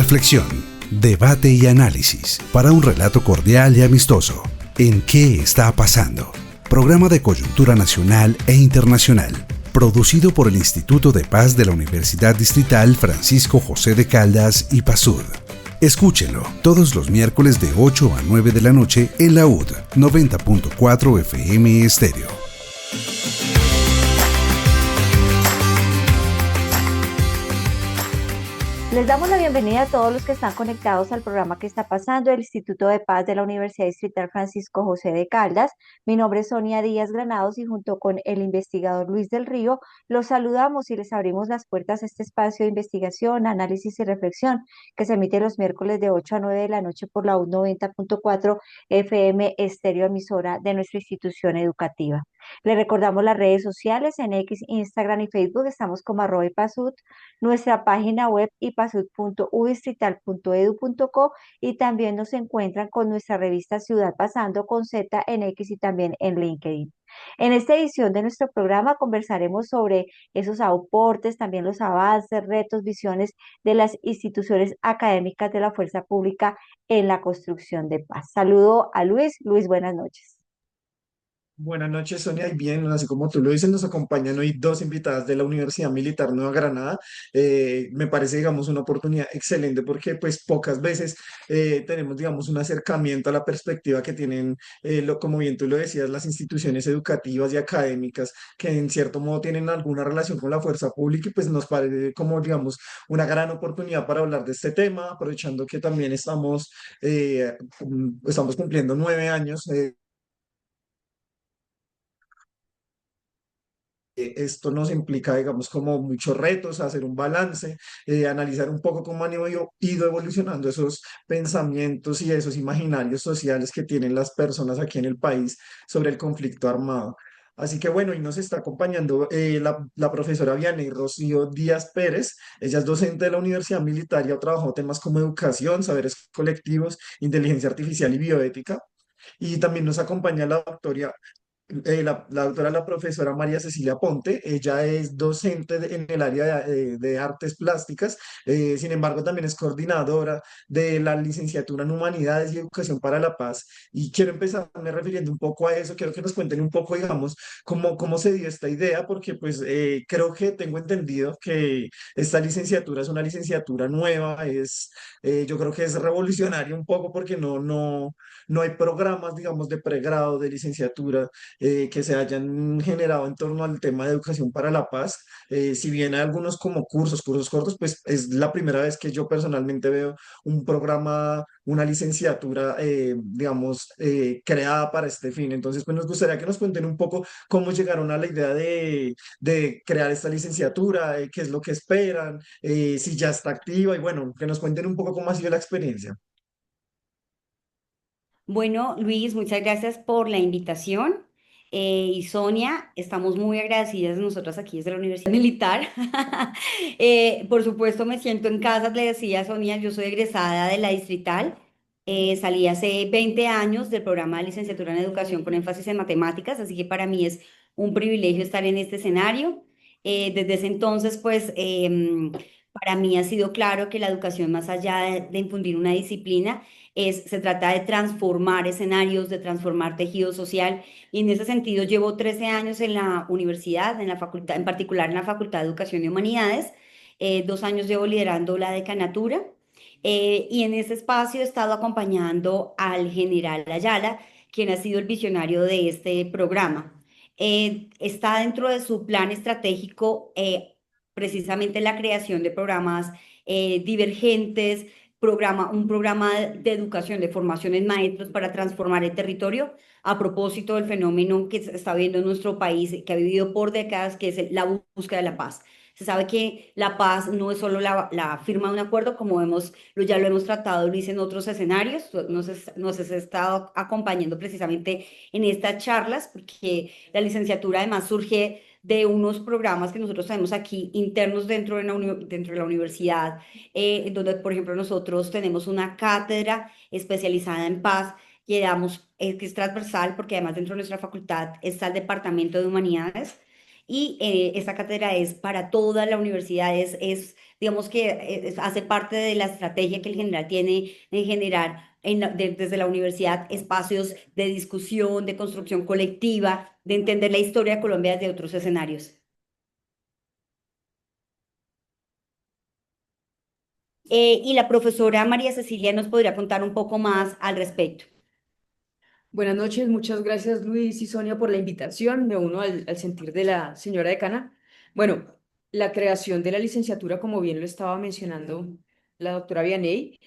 reflexión, debate y análisis para un relato cordial y amistoso. ¿En qué está pasando? Programa de coyuntura nacional e internacional, producido por el Instituto de Paz de la Universidad Distrital Francisco José de Caldas y PASUD. Escúchelo todos los miércoles de 8 a 9 de la noche en la UD 90.4 FM Estéreo. Les damos la bienvenida a todos los que están conectados al programa que está pasando del Instituto de Paz de la Universidad Distrital Francisco José de Caldas. Mi nombre es Sonia Díaz Granados y junto con el investigador Luis del Río los saludamos y les abrimos las puertas a este espacio de investigación, análisis y reflexión que se emite los miércoles de 8 a 9 de la noche por la UD 90.4 FM Estéreo, emisora de nuestra institución educativa. Les recordamos las redes sociales en X, Instagram y Facebook. Estamos como @ipasud, nuestra página web ipasud.udistrital.edu.co y también nos encuentran con nuestra revista Ciudad Pasando con Z en X y también en LinkedIn. En esta edición de nuestro programa conversaremos sobre esos aportes, también los avances, retos, visiones de las instituciones académicas de la fuerza pública en la construcción de paz. Saludo a Luis. Luis, buenas noches. Buenas noches, Sonia. Y bien, así como tú lo dices, nos acompañan hoy dos invitadas de la Universidad Militar Nueva Granada. Me parece, digamos, una oportunidad excelente porque, pues, pocas veces tenemos, digamos, un acercamiento a la perspectiva que tienen, como bien tú lo decías, las instituciones educativas y académicas que, en cierto modo, tienen alguna relación con la fuerza pública y, pues, nos parece como, digamos, una gran oportunidad para hablar de este tema, aprovechando que también estamos cumpliendo 9 años. Esto nos implica, digamos, como muchos retos, hacer un balance, analizar un poco cómo han ido evolucionando esos pensamientos y esos imaginarios sociales que tienen las personas aquí en el país sobre el conflicto armado. Así que bueno, y nos está acompañando la profesora Vianey Rocío Díaz Pérez. Ella es docente de la Universidad Militar y ha trabajado temas como educación, saberes colectivos, inteligencia artificial y bioética. Y también nos acompaña la doctora, la profesora María Cecilia Ponte. Ella es docente en el área de artes plásticas. Sin embargo, también es coordinadora de la licenciatura en Humanidades y Educación para la Paz. Y quiero empezarme refiriendo un poco a eso. Quiero que nos cuenten un poco, digamos, cómo se dio esta idea, porque pues creo que tengo entendido que esta licenciatura es una licenciatura nueva. Yo creo que es revolucionaria un poco porque no hay programas, digamos, de pregrado, de licenciatura que se hayan generado en torno al tema de educación para la paz. Si bien hay algunos como cursos cortos, pues es la primera vez que yo personalmente veo un programa, una licenciatura, digamos, creada para este fin. Entonces, pues nos gustaría que nos cuenten un poco cómo llegaron a la idea de crear esta licenciatura, qué es lo que esperan, si ya está activa y bueno, que nos cuenten un poco cómo ha sido la experiencia. Bueno, Luis, muchas gracias por la invitación. Y Sonia, estamos muy agradecidas nosotros aquí desde la Universidad Militar. Por supuesto, me siento en casa, le decía a Sonia, yo soy egresada de la Distrital. Salí hace 20 años del programa de licenciatura en educación con énfasis en matemáticas, así que para mí es un privilegio estar en este escenario. Desde ese entonces, pues, para mí ha sido claro que la educación, más allá de infundir una disciplina, se trata de transformar escenarios, de transformar tejido social. Y en ese sentido llevo 13 años en la universidad, en la facultad, en particular en la Facultad de Educación y Humanidades. 2 años llevo liderando la decanatura. Y en ese espacio he estado acompañando al general Ayala, quien ha sido el visionario de este programa. Está dentro de su plan estratégico precisamente la creación de programas divergentes, un programa de educación, de formación en maestros para transformar el territorio a propósito del fenómeno que se está viendo en nuestro país, que ha vivido por décadas, que es la búsqueda de la paz. Se sabe que la paz no es solo la firma de un acuerdo, como ya lo hemos tratado, Luis, en otros escenarios. Nos has estado acompañando precisamente en estas charlas, porque la licenciatura además surge de unos programas que nosotros tenemos aquí internos dentro de la universidad, donde, por ejemplo, nosotros tenemos una cátedra especializada en paz que es transversal, porque además dentro de nuestra facultad está el Departamento de Humanidades, y esta cátedra es para toda la universidad, digamos que hace parte de la estrategia que el general tiene en generar desde la universidad espacios de discusión, de construcción colectiva, de entender la historia de Colombia desde otros escenarios. Y la profesora María Cecilia nos podría contar un poco más al respecto. Buenas noches, muchas gracias Luis y Sonia por la invitación. Me uno al sentir de la señora decana. Bueno, la creación de la licenciatura, como bien lo estaba mencionando la doctora Vianey,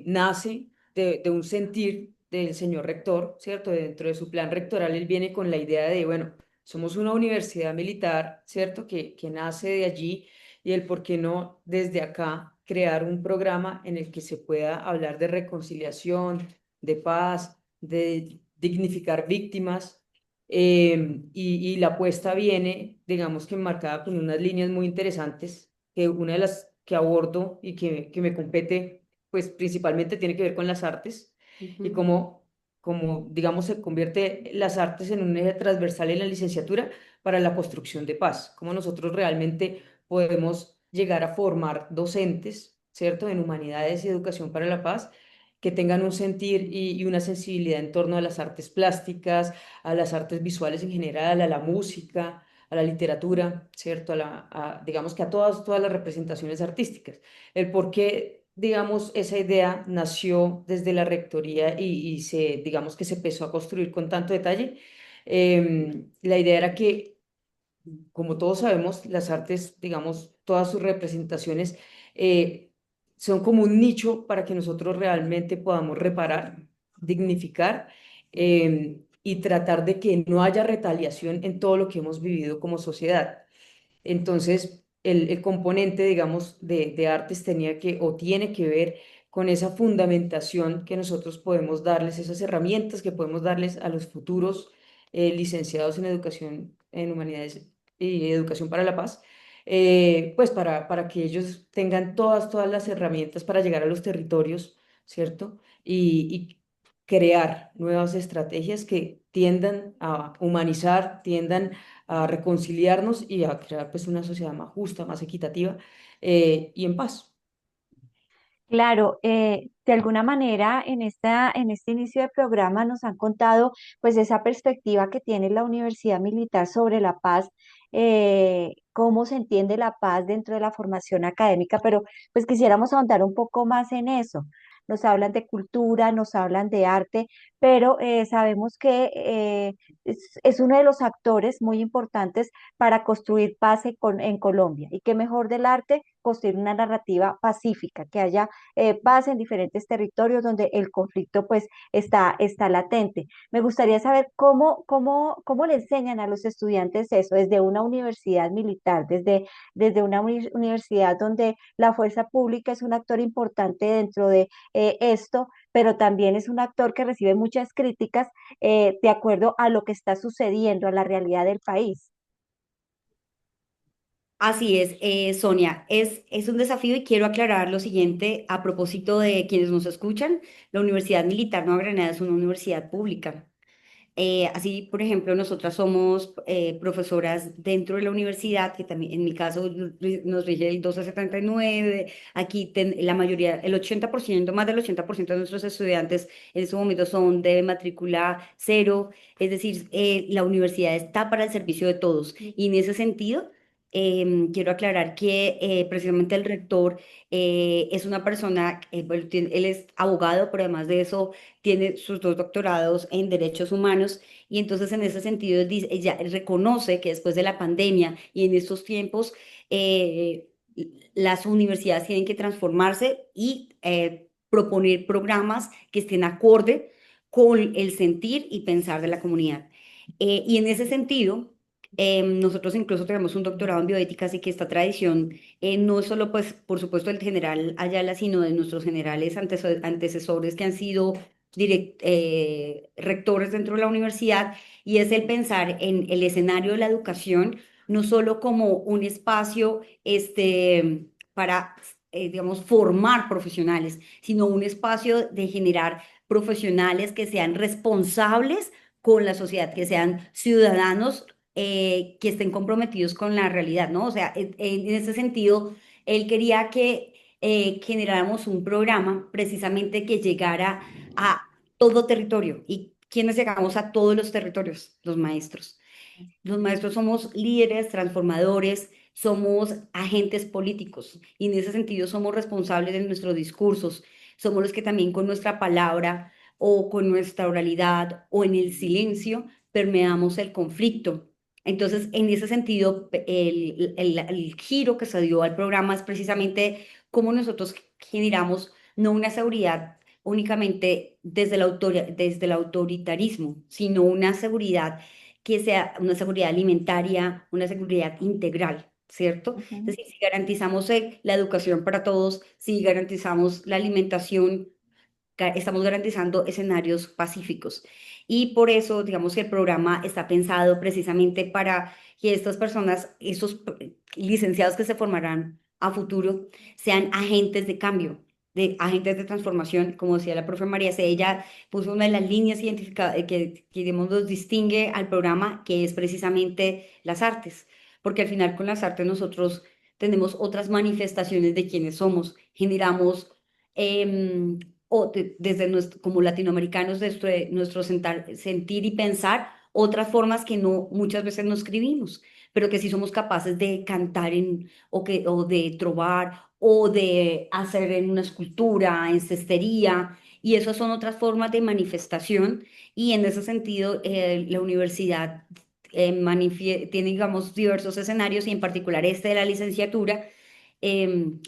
nace de un sentir del señor rector, ¿cierto? Dentro de su plan rectoral, él viene con la idea de, bueno, somos una universidad militar, ¿cierto? Que nace de allí y el por qué no desde acá crear un programa en el que se pueda hablar de reconciliación, de paz, de dignificar víctimas, y la apuesta viene, digamos que marcada con unas líneas muy interesantes, que una de las que abordo y que me compete, pues principalmente tiene que ver con las artes y cómo, digamos, se convierte las artes en un eje transversal en la licenciatura para la construcción de paz, cómo nosotros realmente podemos llegar a formar docentes, ¿cierto?, en humanidades y educación para la paz, que tengan un sentir y una sensibilidad en torno a las artes plásticas, a las artes visuales en general, a la música, a la literatura, ¿cierto? Digamos que a todas las representaciones artísticas. El por qué, digamos, esa idea nació desde la rectoría y digamos que se empezó a construir con tanto detalle. La idea era que, como todos sabemos, las artes, digamos, todas sus representaciones, eh, son como un nicho para que nosotros realmente podamos reparar, dignificar, y tratar de que no haya retaliación en todo lo que hemos vivido como sociedad. Entonces, el componente, digamos, de artes tenía que o tiene que ver con esa fundamentación que nosotros podemos darles, esas herramientas que podemos darles a los futuros licenciados en educación en humanidades y educación para la paz, pues para que ellos tengan todas las herramientas para llegar a los territorios, ¿cierto? Y crear nuevas estrategias que tiendan a humanizar, tiendan a reconciliarnos y a crear pues una sociedad más justa, más equitativa, y en paz. Claro, de alguna manera en este inicio de programa nos han contado pues esa perspectiva que tiene la Universidad Militar sobre la paz, cómo se entiende la paz dentro de la formación académica, pero pues quisiéramos ahondar un poco más en eso. Nos hablan de cultura, nos hablan de arte, pero sabemos que es uno de los actores muy importantes para construir paz en Colombia. Y qué mejor del arte construir una narrativa pacífica, que haya paz en diferentes territorios donde el conflicto pues está latente. Me gustaría saber cómo le enseñan a los estudiantes eso desde una universidad militar, desde una universidad donde la fuerza pública es un actor importante dentro de esto, pero también es un actor que recibe muchas críticas de acuerdo a lo que está sucediendo, a la realidad del país. Así es, Sonia, es un desafío y quiero aclarar lo siguiente a propósito de quienes nos escuchan. La Universidad Militar Nueva Granada es una universidad pública. Así, por ejemplo, nosotras somos profesoras dentro de la universidad, que también en mi caso nos rige el 1279. Aquí la mayoría, el 80%, más del 80% de nuestros estudiantes en este momento son de matrícula cero, es decir, la universidad está para el servicio de todos. Y en ese sentido, quiero aclarar que precisamente el rector es una persona, bueno, él es abogado, pero además de eso tiene sus dos doctorados en derechos humanos y entonces en ese sentido él reconoce que después de la pandemia y en estos tiempos eh, las universidades tienen que transformarse y proponer programas que estén acorde con el sentir y pensar de la comunidad. Y en ese sentido, nosotros incluso tenemos un doctorado en bioética, así que esta tradición no es solo, pues, por supuesto, del general Ayala, sino de nuestros generales antecesores que han sido rectores dentro de la universidad, y es el pensar en el escenario de la educación, no solo como un espacio para, digamos, formar profesionales, sino un espacio de generar profesionales que sean responsables con la sociedad, que sean ciudadanos que estén comprometidos con la realidad, ¿no? O sea, en ese sentido, él quería que generáramos un programa precisamente que llegara a todo territorio. ¿Y quiénes llegamos a todos los territorios? Los maestros. Los maestros somos líderes, transformadores, somos agentes políticos y en ese sentido somos responsables de nuestros discursos. Somos los que también con nuestra palabra o con nuestra oralidad o en el silencio permeamos el conflicto. Entonces, en ese sentido, el giro que se dio al programa es precisamente cómo nosotros generamos no una seguridad únicamente desde el autoritarismo, sino una seguridad que sea una seguridad alimentaria, una seguridad integral, ¿cierto? Es Ujú. decir, si garantizamos la educación para todos, si garantizamos la alimentación, estamos garantizando escenarios pacíficos. Y por eso, digamos que el programa está pensado precisamente para que estas personas, esos licenciados que se formarán a futuro, sean agentes de cambio, de agentes de transformación, como decía la profe María C. Ella puso una de las líneas identificadas que digamos, nos distingue al programa, que es precisamente las artes, porque al final con las artes nosotros tenemos otras manifestaciones de quienes somos, generamos em, desde nuestro, como latinoamericanos, desde nuestro sentir y pensar otras formas que no muchas veces no escribimos, pero que sí somos capaces de cantar o de trovar o de hacer en una escultura, en cestería, y esas son otras formas de manifestación y en ese sentido la universidad tiene, digamos, diversos escenarios y en particular este de la licenciatura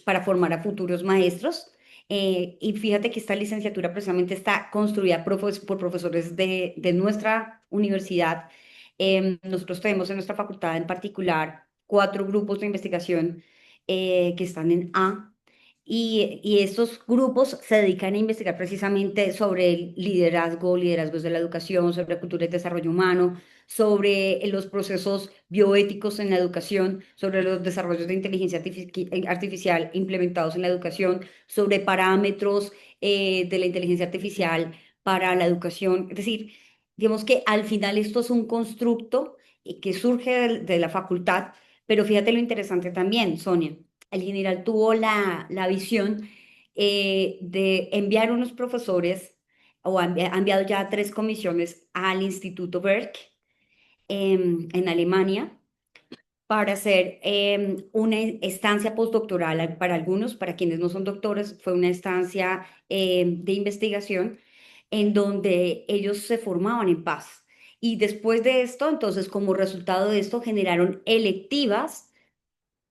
para formar a futuros maestros. Y fíjate que esta licenciatura precisamente está construida por profesores de nuestra universidad. Nosotros tenemos en nuestra facultad en particular 4 grupos de investigación que están en A. Y estos grupos se dedican a investigar precisamente sobre el liderazgo, liderazgos de la educación, sobre cultura y desarrollo humano, sobre los procesos bioéticos en la educación, sobre los desarrollos de inteligencia artificial implementados en la educación, sobre parámetros de la inteligencia artificial para la educación. Es decir, digamos que al final esto es un constructo que surge de la facultad, pero fíjate lo interesante también, Sonia. El general tuvo la visión de enviar unos profesores, o ha enviado ya 3 comisiones al Instituto Berg en Alemania para hacer una estancia postdoctoral para algunos, para quienes no son doctores, fue una estancia de investigación en donde ellos se formaban en paz. Y después de esto, entonces, como resultado de esto, generaron electivas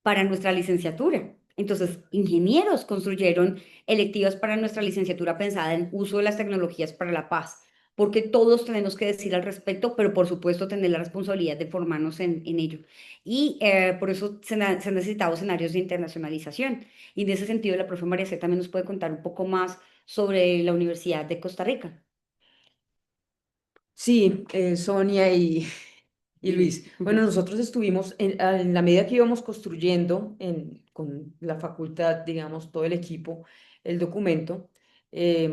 para nuestra licenciatura. Entonces, ingenieros construyeron electivas para nuestra licenciatura pensada en uso de las tecnologías para la paz, porque todos tenemos que decir al respecto, pero por supuesto tener la responsabilidad de formarnos en ello. Y por eso se han necesitado escenarios de internacionalización. Y en ese sentido, la profe María C. también nos puede contar un poco más sobre la Universidad de Costa Rica. Sí, Sonia y Luis. Bueno, nosotros estuvimos en la medida que íbamos construyendo con la facultad, digamos, todo el equipo, el documento,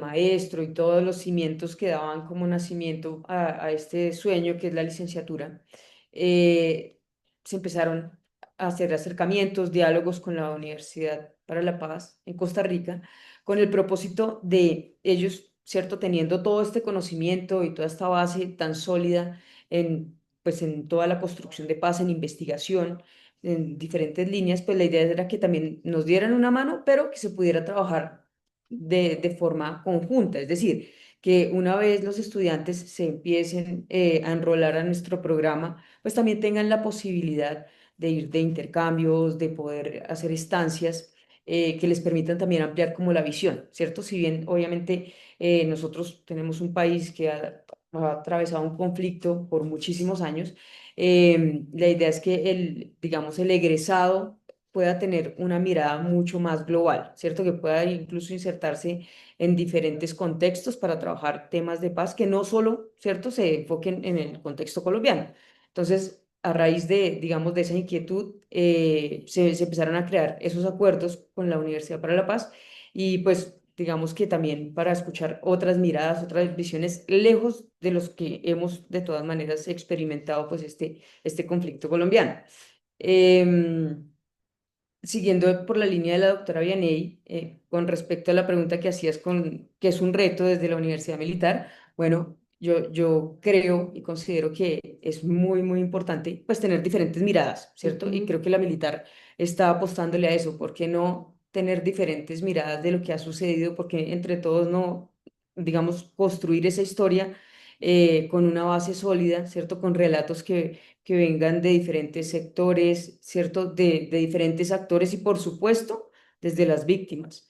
maestro y todos los cimientos que daban como nacimiento a este sueño que es la licenciatura. eh, Se empezaron a hacer acercamientos, diálogos con la Universidad para la Paz en Costa Rica, con el propósito de ellos, ¿cierto? Teniendo todo este conocimiento y toda esta base tan sólida en pues en toda la construcción de paz, en investigación, en diferentes líneas, pues la idea era que también nos dieran una mano, pero que se pudiera trabajar de forma conjunta, es decir, que una vez los estudiantes se empiecen a enrolar a nuestro programa, pues también tengan la posibilidad de ir de intercambios, de poder hacer estancias que les permitan también ampliar como la visión, ¿cierto? Si bien obviamente nosotros tenemos un país que ha atravesado un conflicto por muchísimos años. La idea es que digamos, el egresado pueda tener una mirada mucho más global, ¿cierto? Que pueda incluso insertarse en diferentes contextos para trabajar temas de paz que no solo, ¿cierto?, se enfoquen en el contexto colombiano. Entonces, a raíz de, digamos, de esa inquietud, se empezaron a crear esos acuerdos con la Universidad para la Paz y pues digamos que también para escuchar otras miradas, otras visiones, lejos de los que hemos de todas maneras experimentado pues este conflicto colombiano. Em, Siguiendo por la línea de la doctora Vianey, con respecto a la pregunta que hacías con qué es un reto desde la Universidad Militar, bueno, yo creo y considero que es muy, muy importante pues tener diferentes miradas, ¿cierto? Y creo que la militar está apostándole a eso. ¿Por qué no tener diferentes miradas de lo que ha sucedido? Porque entre todos no, digamos, construir esa historia con una base sólida, ¿cierto? Con relatos que vengan de diferentes sectores, ¿cierto? De diferentes actores y por supuesto desde las víctimas.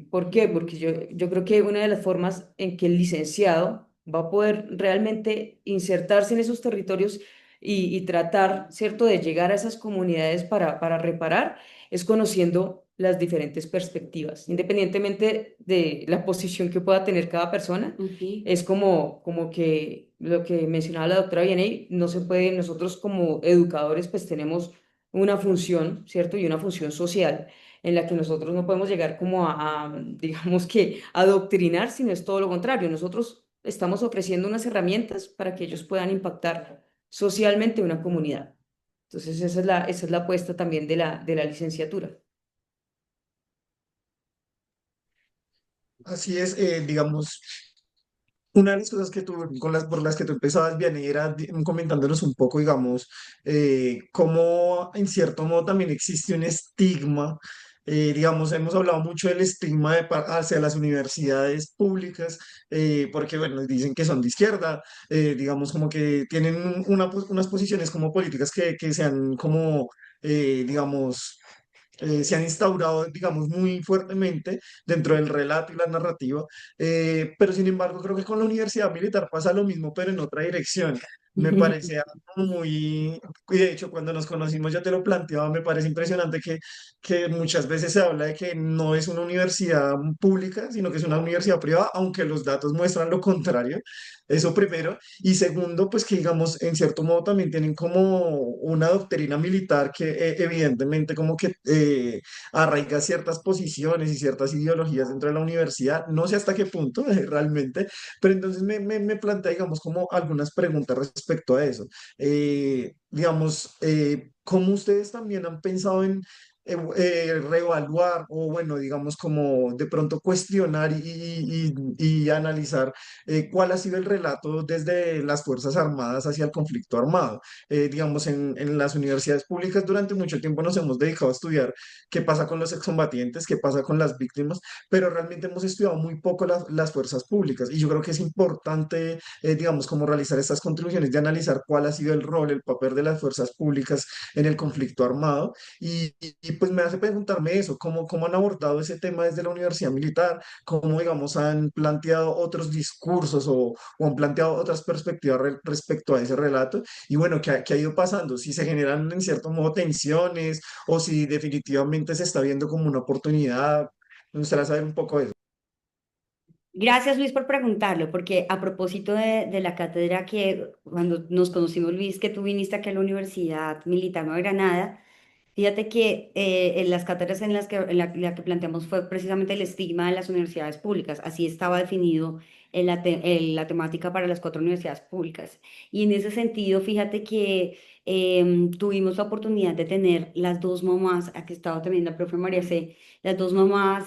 ¿Por qué? Porque yo creo que una de las formas en que el licenciado va a poder realmente insertarse en esos territorios y tratar, ¿cierto?, de llegar a esas comunidades para reparar, es conociendo las diferentes perspectivas, independientemente de la posición que pueda tener cada persona. Es como que lo que mencionaba la doctora Vianey, no se puede, nosotros como educadores pues tenemos una función, ¿cierto? Y una función social en la que nosotros no podemos llegar como digamos que, adoctrinar, sino es todo lo contrario. Nosotros estamos ofreciendo unas herramientas para que ellos puedan impactar socialmente una comunidad. Entonces, esa es la apuesta también de la licenciatura. Así es, digamos, una de las cosas que tú, por las que tú empezabas, bien, era comentándonos un poco, digamos, cómo en cierto modo también existe un estigma. Digamos, hemos hablado mucho del estigma hacia las universidades públicas, porque, bueno, dicen que son de izquierda, digamos, como que tienen unas posiciones como políticas que sean como, digamos, se han instaurado, digamos, muy fuertemente dentro del relato y la narrativa, pero sin embargo creo que con la Universidad Militar pasa lo mismo, pero en otra dirección. Me parece algo muy, y de hecho cuando nos conocimos ya te lo planteaba, me parece impresionante que muchas veces se habla de que no es una universidad pública, sino que es una universidad privada, aunque los datos muestran lo contrario. Eso primero. Y segundo, pues que digamos, en cierto modo también tienen como una doctrina militar que evidentemente como que arraiga ciertas posiciones y ciertas ideologías dentro de la universidad. No sé hasta qué punto realmente, pero entonces me plantea, digamos, como algunas preguntas respecto a eso. Digamos, ¿cómo ustedes también han pensado en reevaluar o, bueno, digamos, como de pronto cuestionar y analizar cuál ha sido el relato desde las Fuerzas Armadas hacia el conflicto armado? Digamos, en las universidades públicas durante mucho tiempo nos hemos dedicado a estudiar qué pasa con los excombatientes, qué pasa con las víctimas, pero realmente hemos estudiado muy poco las fuerzas públicas y yo creo que es importante, digamos, como realizar estas contribuciones de analizar cuál ha sido el rol, el papel de las fuerzas públicas en el conflicto armado y, pues me hace preguntarme eso, ¿cómo han abordado ese tema desde la Universidad Militar? ¿Cómo, digamos, han planteado otros discursos o han planteado otras perspectivas respecto a ese relato? Y bueno, ¿qué ha ido pasando? Si se generan en cierto modo tensiones o si definitivamente se está viendo como una oportunidad. Me gustaría saber un poco de eso. Gracias, Luis, por preguntarlo, porque a propósito de la cátedra que cuando nos conocimos, Luis, que tú viniste aquí a la Universidad Militar Nueva Granada, fíjate que en las cátedras en la que planteamos fue precisamente el estigma de las universidades públicas. Así estaba definido en la temática para las cuatro universidades públicas. Y en ese sentido, fíjate que tuvimos la oportunidad de tener las dos mamás, aquí estaba también la profe María C., las dos mamás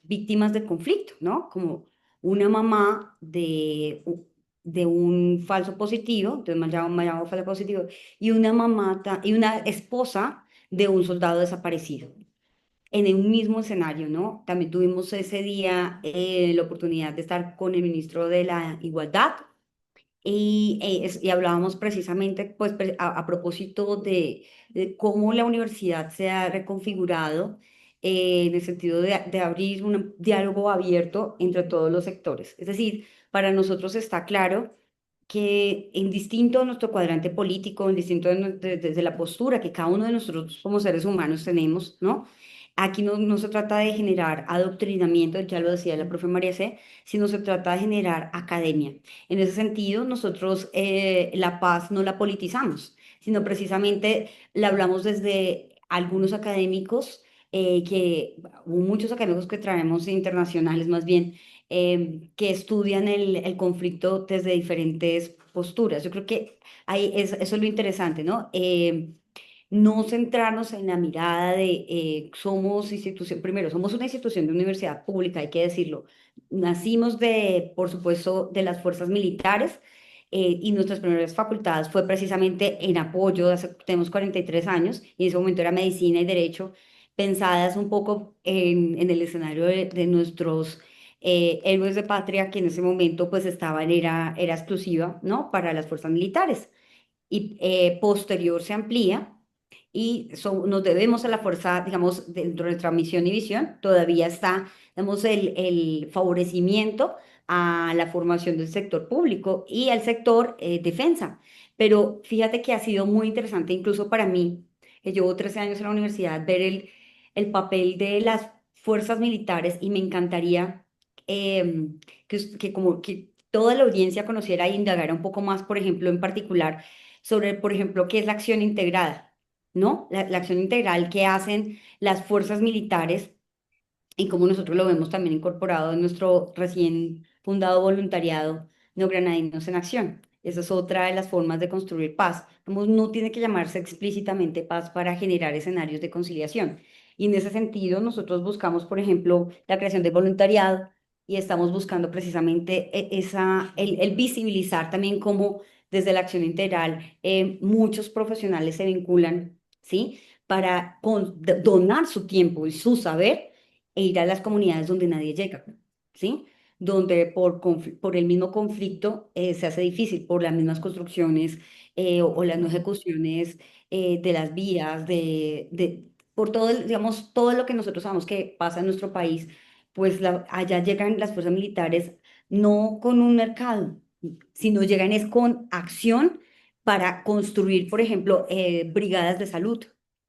víctimas del conflicto, ¿no? Como una mamá de un falso positivo, entonces me llamo falso positivo, y una mamá y una esposa de un soldado desaparecido. En el mismo escenario, ¿no? También tuvimos ese día la oportunidad de estar con el ministro de la Igualdad y hablábamos precisamente, pues, a propósito de cómo la universidad se ha reconfigurado en el sentido de abrir un diálogo abierto entre todos los sectores. Es decir, para nosotros está claro que en distinto a nuestro cuadrante político, en distinto desde la postura que cada uno de nosotros como seres humanos tenemos, ¿no? Aquí no se trata de generar adoctrinamiento, ya lo decía la profe María C., sino se trata de generar academia. En ese sentido, nosotros la paz no la politizamos, sino precisamente la hablamos desde algunos académicos que hubo muchos académicos que traemos internacionales más bien, que estudian el conflicto desde diferentes posturas. Yo creo que eso es lo interesante, ¿no? No centrarnos en la mirada de somos institución, primero, somos una institución de universidad pública, hay que decirlo. Nacimos por supuesto, de las fuerzas militares, y nuestras primeras facultades fue precisamente en apoyo, tenemos 43 años, y en ese momento era medicina y derecho, pensadas un poco en el escenario de nuestros héroes de patria, que en ese momento pues era exclusiva, ¿no? Para las fuerzas militares. Y posterior se amplía y nos debemos a la fuerza, digamos, dentro de nuestra misión y visión, todavía está, digamos, el favorecimiento a la formación del sector público y al sector defensa. Pero fíjate que ha sido muy interesante, incluso para mí, que llevo 13 años en la universidad, ver el papel de las fuerzas militares, y me encantaría que toda la audiencia conociera e indagara un poco más, por ejemplo, en particular, sobre, por ejemplo, qué es la acción integrada, ¿no? La acción integral que hacen las fuerzas militares, y como nosotros lo vemos también incorporado en nuestro recién fundado voluntariado Neogranadinos en Acción. Esa es otra de las formas de construir paz. No tiene que llamarse explícitamente paz para generar escenarios de conciliación. Y en ese sentido, nosotros buscamos, por ejemplo, la creación de voluntariado, y estamos buscando precisamente el visibilizar también cómo desde la acción integral muchos profesionales se vinculan, ¿sí? Para donar su tiempo y su saber e ir a las comunidades donde nadie llega, ¿sí? Donde por el mismo conflicto se hace difícil, por las mismas construcciones o las no ejecuciones de las vías, por todo, digamos, todo lo que nosotros sabemos que pasa en nuestro país, pues allá llegan las fuerzas militares no con un mercado, sino llegan es con acción para construir, por ejemplo, brigadas de salud,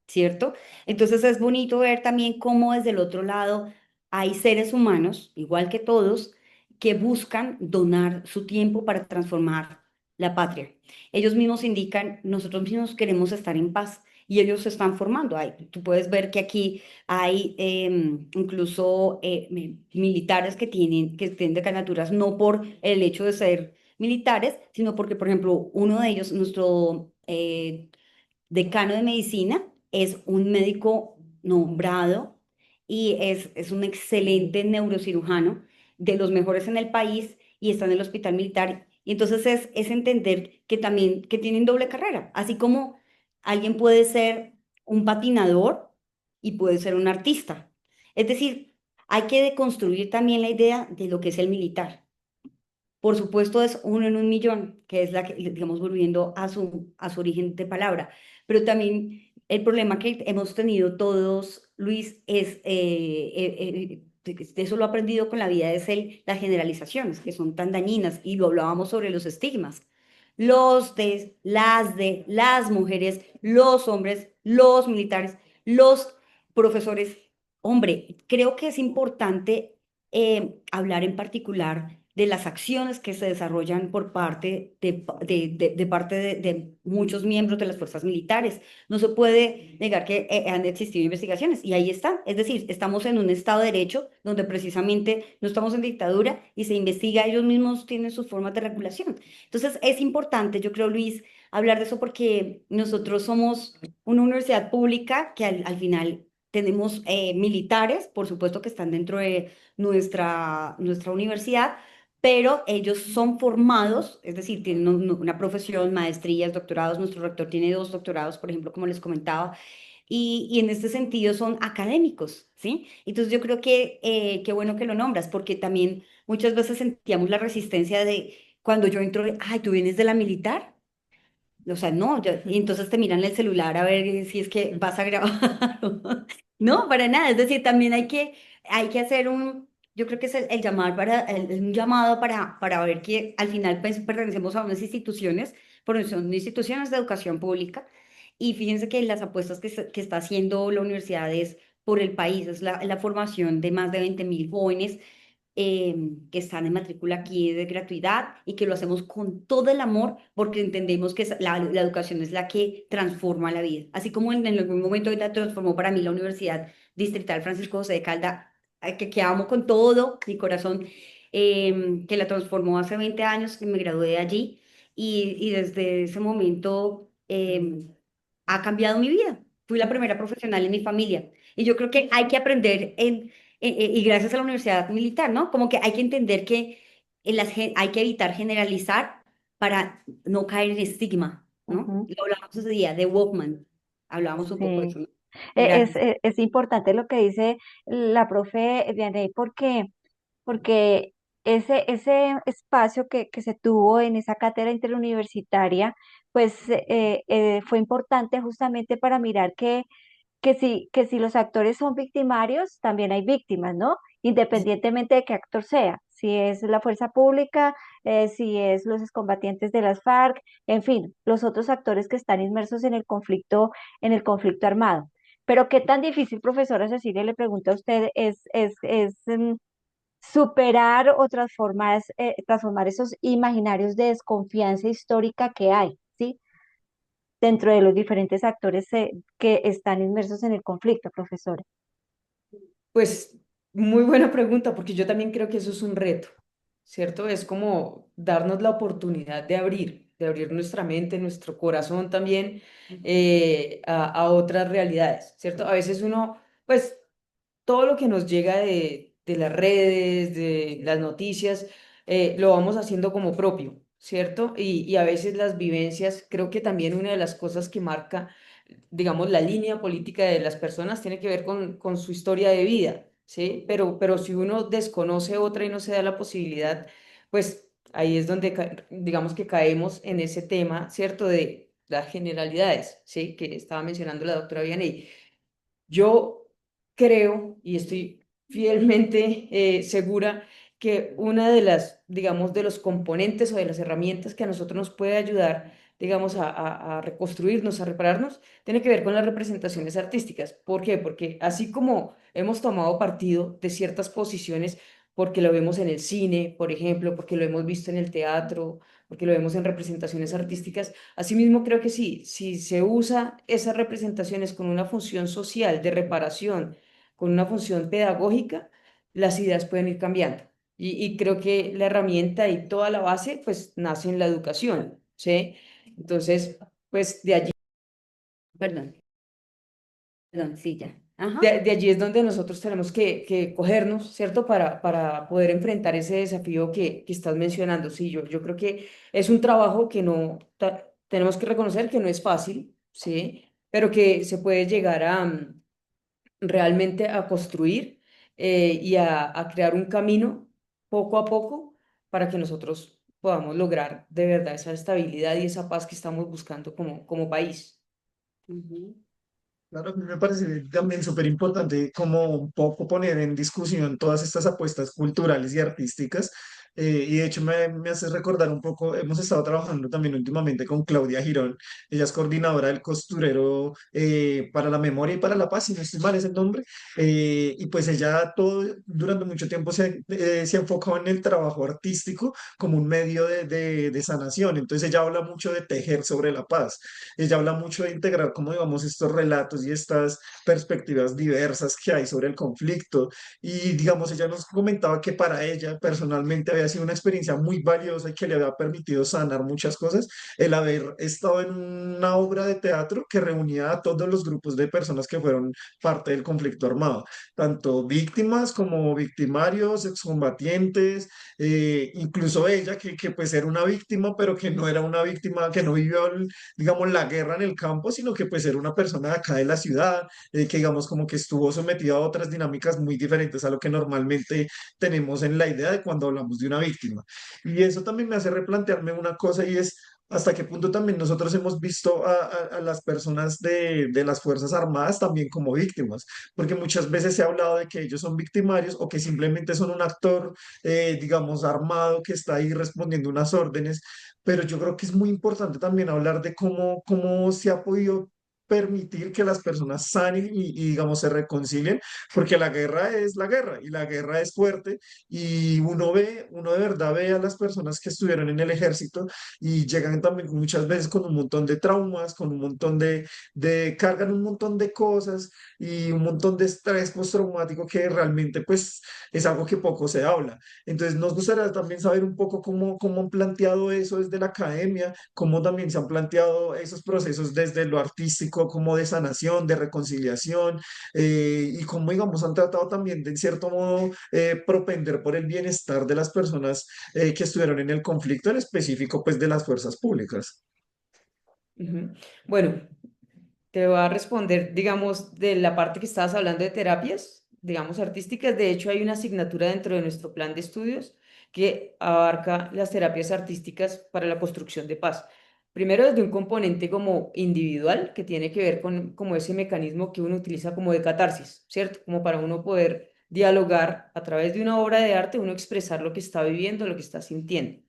¿cierto? Entonces es bonito ver también cómo desde el otro lado hay seres humanos, igual que todos, que buscan donar su tiempo para transformar la patria. Ellos mismos indican, nosotros mismos queremos estar en paz, y ellos se están formando. Tú puedes ver que aquí hay incluso militares que tienen decanaturas no por el hecho de ser militares, sino porque, por ejemplo, uno de ellos, nuestro decano de medicina, es un médico nombrado y es un excelente neurocirujano, de los mejores en el país, y está en el hospital militar. Y entonces es entender que también que tienen doble carrera, así como alguien puede ser un patinador y puede ser un artista. Es decir, hay que deconstruir también la idea de lo que es el militar. Por supuesto, es uno en un millón, que es la que, digamos, volviendo a su origen de palabra. Pero también el problema que hemos tenido todos, Luis, eso lo he aprendido con la vida, es las generalizaciones, que son tan dañinas, y lo hablábamos sobre los estigmas. Las mujeres, los hombres, los militares, los profesores. Hombre, creo que es importante hablar en particular de las acciones que se desarrollan por parte de muchos miembros de las fuerzas militares. No se puede negar que han existido investigaciones, y ahí están. Es decir, estamos en un Estado de Derecho donde precisamente no estamos en dictadura y se investiga, ellos mismos tienen sus formas de regulación. Entonces, es importante, yo creo, Luis, hablar de eso, porque nosotros somos una universidad pública que al final tenemos militares, por supuesto, que están dentro de nuestra universidad, pero ellos son formados, es decir, tienen una profesión, maestrías, doctorados. Nuestro rector tiene 2 doctorados, por ejemplo, como les comentaba, y en este sentido son académicos, ¿sí? Entonces yo creo que qué bueno que lo nombras, porque también muchas veces sentíamos la resistencia de cuando yo entro, ay, ¿tú vienes de la militar? O sea, no, y entonces te miran el celular a ver si es que vas a grabar. No, para nada. Es decir, también hay que hacer yo creo que es el llamar un llamado para ver que al final pues pertenecemos a unas instituciones, porque son instituciones de educación pública, y fíjense que las apuestas que está haciendo la universidad es por el país, es la formación de más de 20.000 jóvenes que están en matrícula aquí de gratuidad, y que lo hacemos con todo el amor, porque entendemos que la educación es la que transforma la vida. Así como en algún momento ahorita transformó para mí la universidad Distrital Francisco José de Calda, que amo con todo mi corazón, que la transformó hace 20 años, que me gradué de allí, y desde ese momento ha cambiado mi vida. Fui la primera profesional en mi familia. Y yo creo que hay que aprender y gracias a la Universidad Militar, ¿no? Como que hay que entender que hay que evitar generalizar para no caer en estigma, ¿no? Ujú, Lo hablamos ese día de Walkman, hablábamos un poco de sí. eso, ¿no? Gracias. Es importante lo que dice la profe Vianey porque ese espacio que se tuvo en esa cátedra interuniversitaria, pues fue importante justamente para mirar que si los actores son victimarios, también hay víctimas, ¿no? Independientemente de qué actor sea, si es la fuerza pública, si es los excombatientes de las FARC, en fin, los otros actores que están inmersos en el conflicto armado. Pero qué tan difícil, profesora Cecilia, le pregunto a usted, superar o transformar esos imaginarios de desconfianza histórica que hay, ¿sí? Dentro de los diferentes actores que están inmersos en el conflicto, profesora. Pues muy buena pregunta, porque yo también creo que eso es un reto, ¿cierto? Es como darnos la oportunidad de abrir nuestra mente, nuestro corazón también a otras realidades, ¿cierto? A veces uno, pues todo lo que nos llega de las redes, de las noticias, lo vamos haciendo como propio, ¿cierto? Y a veces las vivencias, creo que también una de las cosas que marca, digamos, la línea política de las personas tiene que ver con su historia de vida, ¿sí? Pero si uno desconoce otra y no se da la posibilidad, pues ahí es donde, digamos que caemos en ese tema, ¿cierto? De las generalidades, ¿sí? Que estaba mencionando la doctora Vianney. Yo creo y estoy fielmente segura que una de las, digamos, de los componentes o de las herramientas que a nosotros nos puede ayudar, digamos, a reconstruirnos, a repararnos, tiene que ver con las representaciones artísticas. ¿Por qué? Porque así como hemos tomado partido de ciertas posiciones, porque lo vemos en el cine, por ejemplo, porque lo hemos visto en el teatro, porque lo vemos en representaciones artísticas. Asimismo, creo que sí, si se usa esas representaciones con una función social de reparación, con una función pedagógica, las ideas pueden ir cambiando. Y creo que la herramienta y toda la base, pues, nace en la educación, ¿sí? Entonces, pues, Perdón, perdón, sí, ya. Ajá. de allí es donde nosotros tenemos que cogernos, ¿cierto? Para poder enfrentar ese desafío que estás mencionando. Sí, yo creo que es un trabajo que no, tenemos que reconocer que no es fácil, ¿sí? Pero que se puede llegar a realmente a construir y a crear un camino poco a poco para que nosotros podamos lograr de verdad esa estabilidad y esa paz que estamos buscando como país. Ujú. Claro, a mí me parece también súper importante como un poco poner en discusión todas estas apuestas culturales y artísticas. Y de hecho me hace recordar un poco, hemos estado trabajando también últimamente con Claudia Girón, ella es coordinadora del Costurero para la Memoria y para la Paz, si no estoy mal es el nombre. Y pues ella todo, durante mucho tiempo se ha enfocado en el trabajo artístico como un medio de sanación. Entonces ella habla mucho de tejer sobre la paz. Ella habla mucho de integrar, como digamos, estos relatos y estas perspectivas diversas que hay sobre el conflicto. Y digamos, ella nos comentaba que para ella personalmente había sido una experiencia muy valiosa y que le había permitido sanar muchas cosas el haber estado en una obra de teatro que reunía a todos los grupos de personas que fueron parte del conflicto armado, tanto víctimas como victimarios, excombatientes, incluso ella que pues era una víctima, pero que no era una víctima, que no vivió digamos, la guerra en el campo, sino que pues era una persona de acá de la ciudad, que digamos como que estuvo sometida a otras dinámicas muy diferentes a lo que normalmente tenemos en la idea de cuando hablamos de una víctima. Y eso también me hace replantearme una cosa y es hasta qué punto también nosotros hemos visto a las personas de las Fuerzas Armadas también como víctimas, porque muchas veces se ha hablado de que ellos son victimarios o que simplemente son un actor, digamos, armado que está ahí respondiendo unas órdenes, pero yo creo que es muy importante también hablar de cómo se ha podido permitir que las personas sanen digamos, se reconcilien, porque la guerra es la guerra y la guerra es fuerte y uno de verdad ve a las personas que estuvieron en el ejército y llegan también muchas veces con un montón de traumas, con un montón cargan un montón de cosas y un montón de estrés postraumático que realmente pues es algo que poco se habla. Entonces nos gustaría también saber un poco cómo han planteado eso desde la academia, cómo también se han planteado esos procesos desde lo artístico, como de sanación, de reconciliación, y cómo, digamos, han tratado también de, en cierto modo, propender por el bienestar de las personas que estuvieron en el conflicto, en específico, pues, de las fuerzas públicas. Ujú. Bueno, te voy a responder, digamos, de la parte que estabas hablando de terapias, digamos, artísticas. De hecho, hay una asignatura dentro de nuestro plan de estudios que abarca las terapias artísticas para la construcción de paz. Primero, desde un componente como individual, que tiene que ver con como ese mecanismo que uno utiliza como de catarsis, ¿cierto? Como para uno poder dialogar a través de una obra de arte, uno expresar lo que está viviendo, lo que está sintiendo.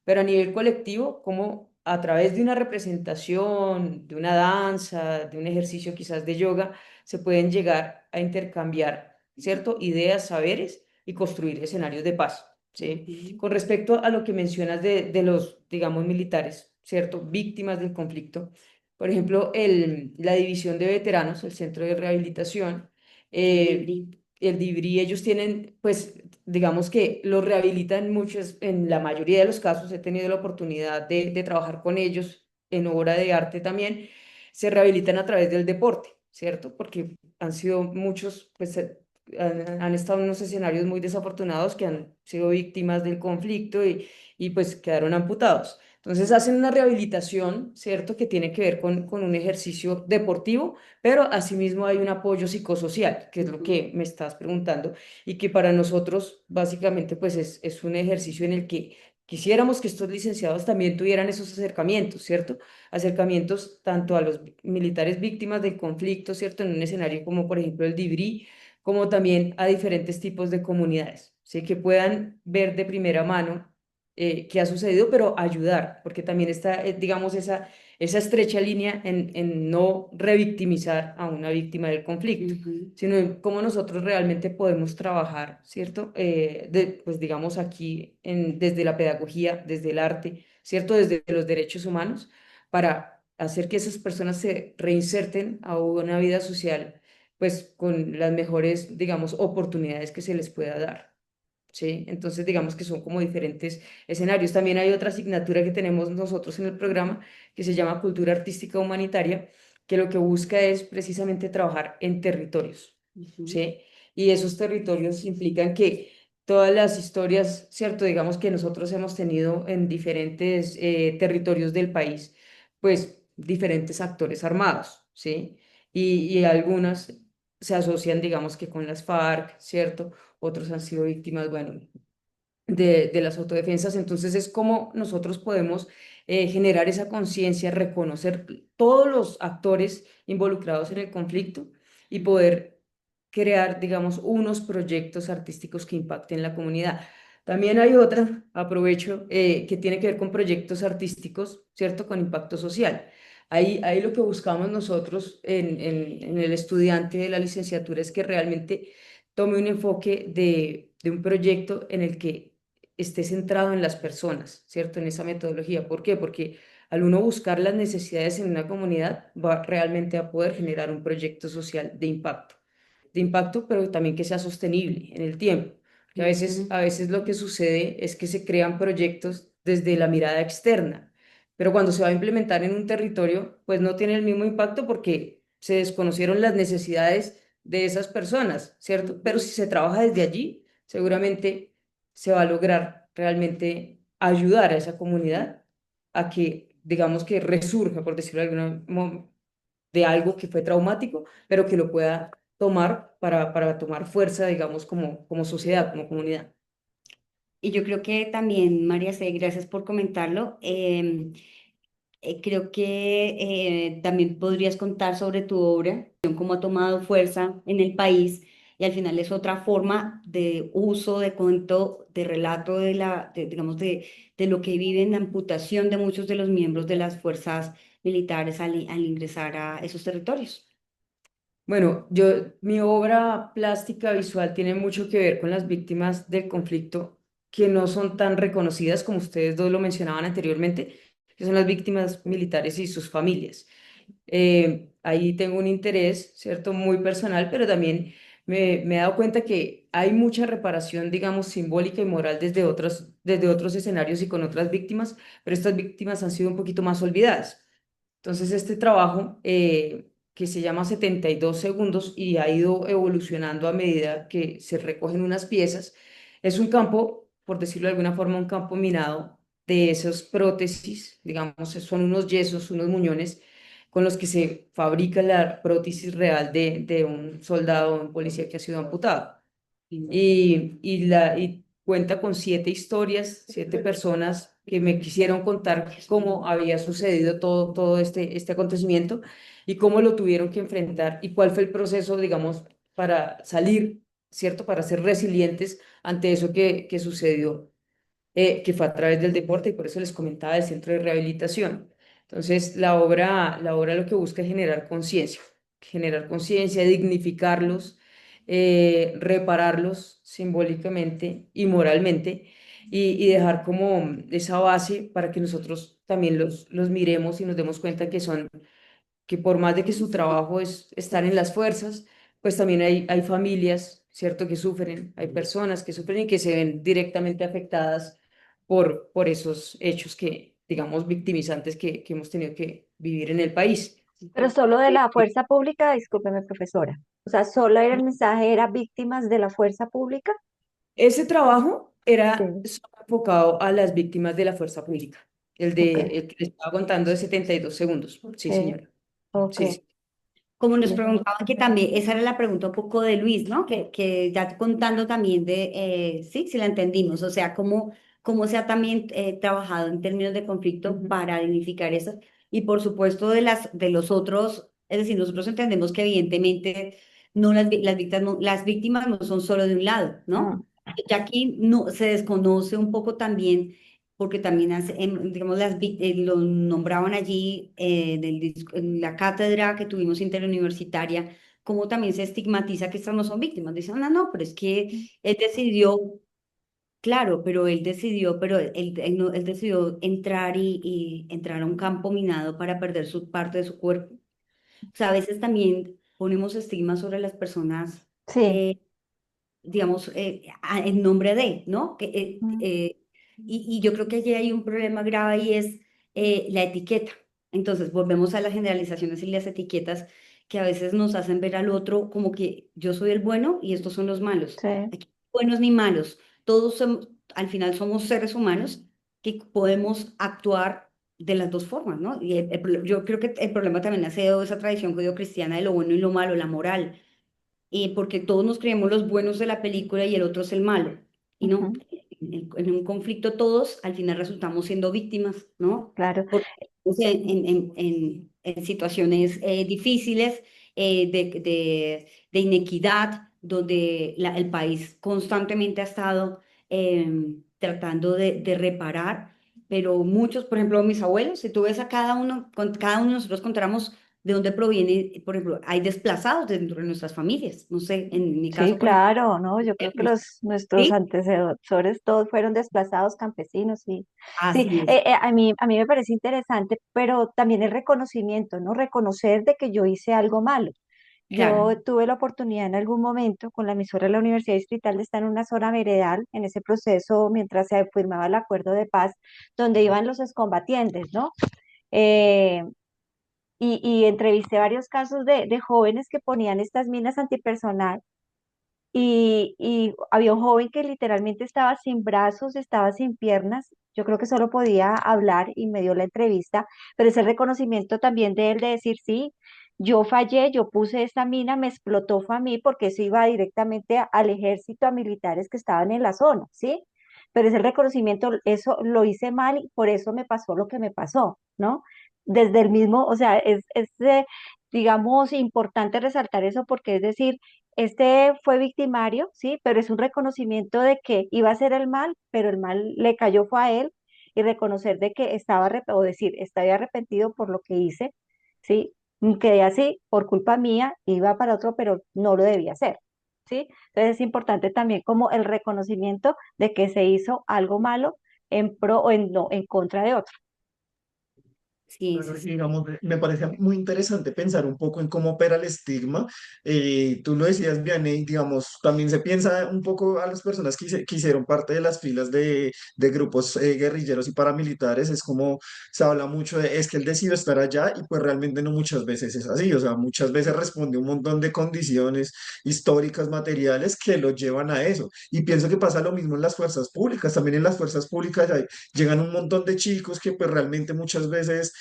Pero a nivel colectivo, como a través de una representación, de una danza, de un ejercicio quizás de yoga, se pueden llegar a intercambiar, ¿cierto? Ideas, saberes y construir escenarios de paz, ¿sí? Ujú. Con respecto a lo que mencionas de los, digamos, militares, ¿cierto? Víctimas del conflicto. Por ejemplo, la División de Veteranos, el Centro de Rehabilitación, El eh, Libri. el DIVRI, ellos tienen, pues, digamos que los rehabilitan muchos, en la mayoría de los casos he tenido la oportunidad de trabajar con ellos en obra de arte también, se rehabilitan a través del deporte, ¿cierto? Porque han sido muchos, pues han estado en unos escenarios muy desafortunados que han sido víctimas del conflicto y pues quedaron amputados. Entonces hacen una rehabilitación, ¿cierto? Que tiene que ver con un ejercicio deportivo, pero asimismo hay un apoyo psicosocial, que es lo Ujú. que me estás preguntando y que para nosotros básicamente pues es un ejercicio en el que quisiéramos que estos licenciados también tuvieran esos acercamientos, ¿cierto? Acercamientos tanto a los militares víctimas del conflicto, ¿cierto? En un escenario como por ejemplo el DIVRI, como también a diferentes tipos de comunidades, ¿sí? Que puedan ver de primera mano qué ha sucedido, pero ayudar, porque también está, digamos, esa estrecha línea en no revictimizar a una víctima del conflicto, Ujú. sino en cómo nosotros realmente podemos trabajar, ¿cierto? Pues digamos aquí, desde la pedagogía, desde el arte, ¿cierto? Desde los derechos humanos, para hacer que esas personas se reinserten a una vida social, pues con las mejores, digamos, oportunidades que se les pueda dar. ¿Sí? Entonces, digamos que son como diferentes escenarios. También hay otra asignatura que tenemos nosotros en el programa que se llama Cultura Artística Humanitaria, que lo que busca es precisamente trabajar en territorios, Ujú. ¿sí? Y esos territorios implican que todas las historias, ¿cierto? Digamos que nosotros hemos tenido en diferentes territorios del país, pues diferentes actores armados, ¿sí? Y algunas se asocian, digamos que con las FARC, ¿cierto? Otros han sido víctimas, bueno, de las autodefensas. Entonces es como nosotros podemos generar esa conciencia, reconocer todos los actores involucrados en el conflicto y poder crear, digamos, unos proyectos artísticos que impacten la comunidad. También hay otra, aprovecho, que tiene que ver con proyectos artísticos, ¿cierto? Con impacto social. Ahí lo que buscamos nosotros en el estudiante de la licenciatura es que realmente tome un enfoque de un proyecto en el que esté centrado en las personas, ¿cierto? En esa metodología. ¿Por qué? Porque al uno buscar las necesidades en una comunidad, va realmente a poder generar un proyecto social de impacto, pero también que sea sostenible en el tiempo. Que Ujú. a veces lo que sucede es que se crean proyectos desde la mirada externa, pero cuando se va a implementar en un territorio, pues no tiene el mismo impacto porque se desconocieron las necesidades de esas personas, ¿cierto? Pero Ujú. si se trabaja desde allí, seguramente se va a lograr realmente ayudar a esa comunidad a que, digamos que resurja, por decirlo de de algo que fue traumático, pero que lo pueda tomar para tomar fuerza, digamos, como sociedad, como comunidad. Y yo creo que también, María C., gracias por comentarlo. Creo que también podrías contar sobre tu obra, cómo ha tomado fuerza en el país y al final es otra forma de uso, de cuento, de relato digamos, de lo que viven la amputación de muchos de los miembros de las fuerzas militares al ingresar a esos territorios. Bueno, mi obra plástica visual tiene mucho que ver con las víctimas del conflicto que no son tan reconocidas como ustedes dos lo mencionaban anteriormente, que son las víctimas militares y sus familias. Ahí tengo un interés, ¿cierto? Muy personal, pero también me he dado cuenta que hay mucha reparación, digamos, simbólica y moral desde otros escenarios y con otras víctimas, pero estas víctimas han sido un poquito más olvidadas. Entonces, este trabajo, que se llama 72 segundos y ha ido evolucionando a medida que se recogen unas piezas, es un campo, por decirlo de alguna forma, un campo minado de esas prótesis, digamos, son unos yesos, unos muñones con los que se fabrica la prótesis real de un soldado o un policía que ha sido amputado. Y cuenta con 7 historias, 7 personas que me quisieron contar cómo había sucedido todo este acontecimiento y cómo lo tuvieron que enfrentar y cuál fue el proceso, digamos, para salir, ¿cierto? Para ser resilientes ante eso que sucedió, que fue a través del deporte y por eso les comentaba el centro de rehabilitación. Entonces, la obra lo que busca es generar conciencia, dignificarlos, repararlos simbólicamente y moralmente y dejar como esa base para que nosotros también los miremos y nos demos cuenta que por más de que su trabajo es estar en las fuerzas, pues también hay familias, ¿cierto?, que sufren, hay personas que sufren y que se ven directamente afectadas por esos hechos que, digamos, victimizantes que hemos tenido que vivir en el país. Pero solo de la fuerza pública, discúlpeme, profesora. O sea, solo era el mensaje, era víctimas de la fuerza pública. Ese trabajo era Sí, solo enfocado a las víctimas de la fuerza pública, ok, el que les estaba contando de 72 segundos. Sí, sí, señora. ok. Sí, sí. Como nos Bien. preguntaban que también, esa era la pregunta un poco de Luis, ¿no? Que ya contando también sí, si la entendimos, o sea, cómo se ha también trabajado en términos de conflicto Ujú. para dignificar esas, y por supuesto de los otros, es decir, nosotros entendemos que evidentemente no las víctimas no son solo de un lado, Ah, ¿no? Ya aquí no, se desconoce un poco también porque también digamos, lo nombraban allí en la cátedra que tuvimos interuniversitaria, como también se estigmatiza que estas no son víctimas. Dicen, no, no, pero es que él decidió, claro, pero él decidió entrar y entrar a un campo minado para perder su parte de su cuerpo. O sea, a veces también ponemos estigmas sobre las personas. sí. eh, digamos, en nombre de, ¿no? Mm, Y yo creo que allí hay un problema grave y es la etiqueta. Entonces, volvemos a las generalizaciones y las etiquetas que a veces nos hacen ver al otro como que yo soy el bueno y estos son los malos. sí. Aquí no hay buenos ni malos. Al final somos seres humanos que podemos actuar de las dos formas, ¿no? Y yo creo que el problema también nace de esa tradición judio-cristiana de lo bueno y lo malo, la moral, porque todos nos creemos los buenos de la película y el otro es el malo. Y no, Ujú, en un conflicto todos al final resultamos siendo víctimas, ¿no? claro. Porque o sea, en situaciones difíciles de inequidad, donde el país constantemente ha estado tratando de reparar, pero muchos, por ejemplo, mis abuelos, si tú ves a cada uno, con cada uno de nosotros contamos de dónde proviene, por ejemplo, hay desplazados dentro de nuestras familias. No sé, en mi Sí, caso, por ejemplo, claro, ¿no? Yo creo que nuestros ¿sí? antecesores todos fueron desplazados campesinos, sí. Sí, Así es, a mí me parece interesante, pero también el reconocimiento, ¿no? Reconocer de que yo hice algo malo. claro. Yo tuve la oportunidad en algún momento con la emisora de la Universidad Distrital de estar en una zona veredal en ese proceso mientras se firmaba el acuerdo de paz, donde iban los excombatientes, ¿no? Eh, y entrevisté varios casos de jóvenes que ponían estas minas antipersonal y había un joven que literalmente estaba sin brazos, estaba sin piernas. Yo creo que solo podía hablar y me dio la entrevista, pero ese reconocimiento también de él de decir, sí, yo fallé, yo puse esta mina, me explotó fue a mí porque eso iba directamente al ejército, a militares que estaban en la zona, ¿sí? Pero ese reconocimiento, eso lo hice mal y por eso me pasó lo que me pasó, ¿no? Desde el mismo, o sea, digamos, importante resaltar eso porque es decir, este fue victimario, sí, pero es un reconocimiento de que iba a ser el mal, pero el mal le cayó fue a él y reconocer de que o decir, estoy arrepentido por lo que hice, ¿sí? Quedé así por culpa mía, iba para otro, pero no lo debía hacer, ¿sí? Entonces es importante también como el reconocimiento de que se hizo algo malo en pro o en, no, en contra de otro. Sí, Claro, sí, y sí. digamos, me parece muy interesante pensar un poco en cómo opera el estigma. Tú lo decías, Vianney, digamos, también se piensa un poco a las personas que hicieron parte de las filas de grupos guerrilleros y paramilitares. Es como se habla mucho de, es que él decidió estar allá y pues realmente no muchas veces es así. O sea, muchas veces responde un montón de condiciones históricas, materiales que lo llevan a eso. Y pienso que pasa lo mismo en las fuerzas públicas. También en las fuerzas públicas llegan un montón de chicos que pues realmente muchas veces